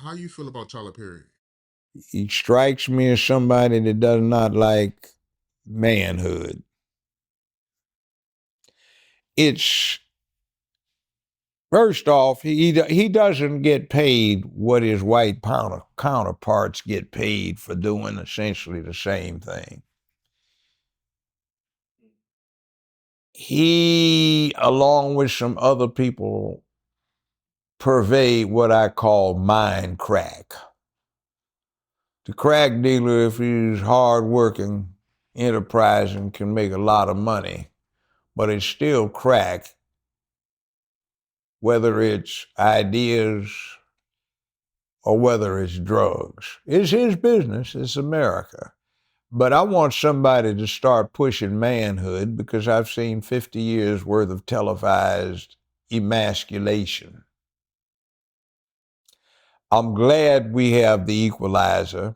how you feel about Tyler Perry? He strikes me as somebody that does not like manhood. It's first off, he doesn't get paid what his white counterparts get paid for doing essentially the same thing. He, along with some other people, pervade what I call mind crack. The crack dealer, if he's hardworking, enterprising, can make a lot of money, but it's still crack, whether it's ideas or whether it's drugs. It's his business, it's America. But I want somebody to start pushing manhood because I've seen 50 years worth of televised emasculation. I'm glad we have the equalizer.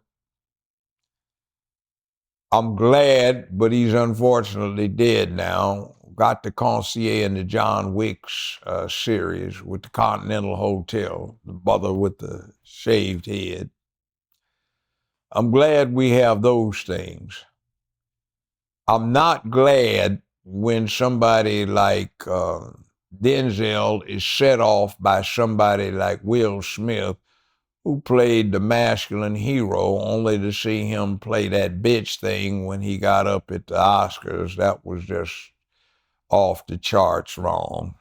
I'm glad, but he's unfortunately dead now. Got the concierge in the John Wick's series with the Continental Hotel, the brother with the shaved head. I'm glad we have those things. I'm not glad when somebody like Denzel is set off by somebody like Will Smith, who played the masculine hero, only to see him play that bitch thing when he got up at the Oscars. That was just off the charts wrong.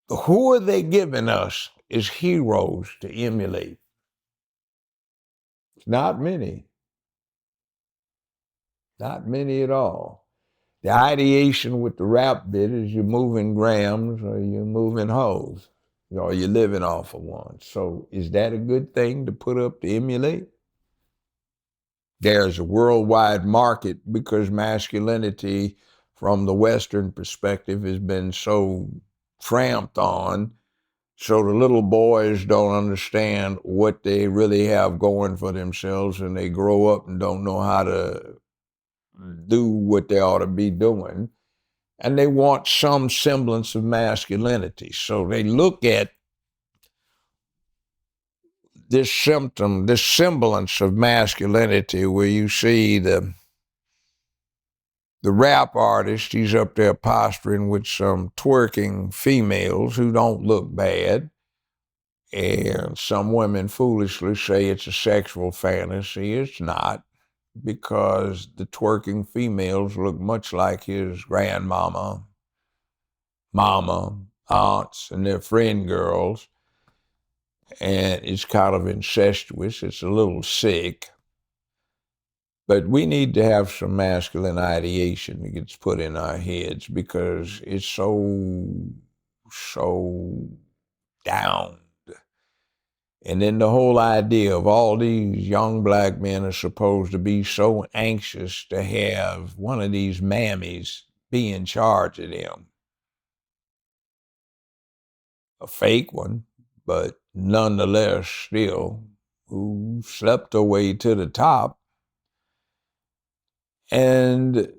Who are they giving us as heroes to emulate? Not many. Not many at all. The ideation with the rap bit is you're moving grams or you're moving hoes, or you're living off of one. So is that a good thing to put up to emulate? There's a worldwide market because masculinity from the Western perspective has been so tramped on. So the little boys don't understand what they really have going for themselves, and they grow up and don't know how to do what they ought to be doing. And they want some semblance of masculinity. So they look at this symptom, this semblance of masculinity where you see the rap artist, he's up there posturing with some twerking females who don't look bad. And some women foolishly say it's a sexual fantasy. It's not, because the twerking females look much like his grandmama, mama, aunts, and their friend girls. And it's kind of incestuous. It's a little sick. But we need to have some masculine ideation that gets put in our heads because it's so down. And then the whole idea of all these young black men are supposed to be so anxious to have one of these mammies be in charge of them. A fake one, but nonetheless still, who slept her way to the top. And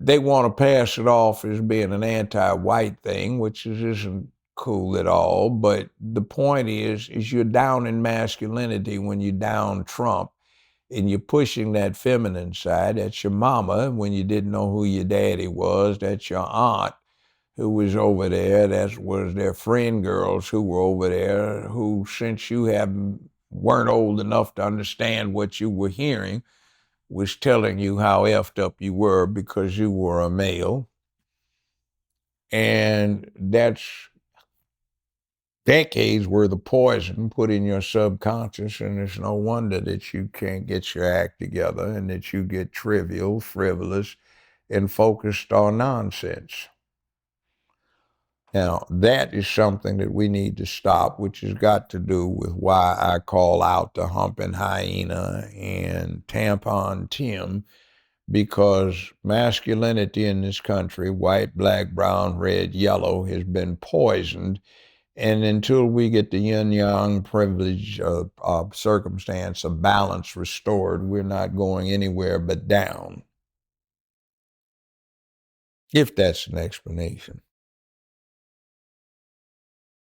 they want to pass it off as being an anti-white thing, which isn't cool at all. But the point is you're down in masculinity when you down Trump and you're pushing that feminine side. That's your mama when you didn't know who your daddy was. That's your aunt who was over there. That was their friend girls who were over there who, since you weren't old enough to understand what you were hearing, was telling you how effed up you were because you were a male. And that's decades worth of poison put in your subconscious, and it's no wonder that you can't get your act together and that you get trivial, frivolous, and focused on nonsense. Now, that is something that we need to stop, which has got to do with why I call out the humping hyena and tampon Tim, because masculinity in this country, white, black, brown, red, yellow, has been poisoned. And until we get the yin-yang privilege of circumstance, of balance restored, we're not going anywhere but down. If that's an explanation.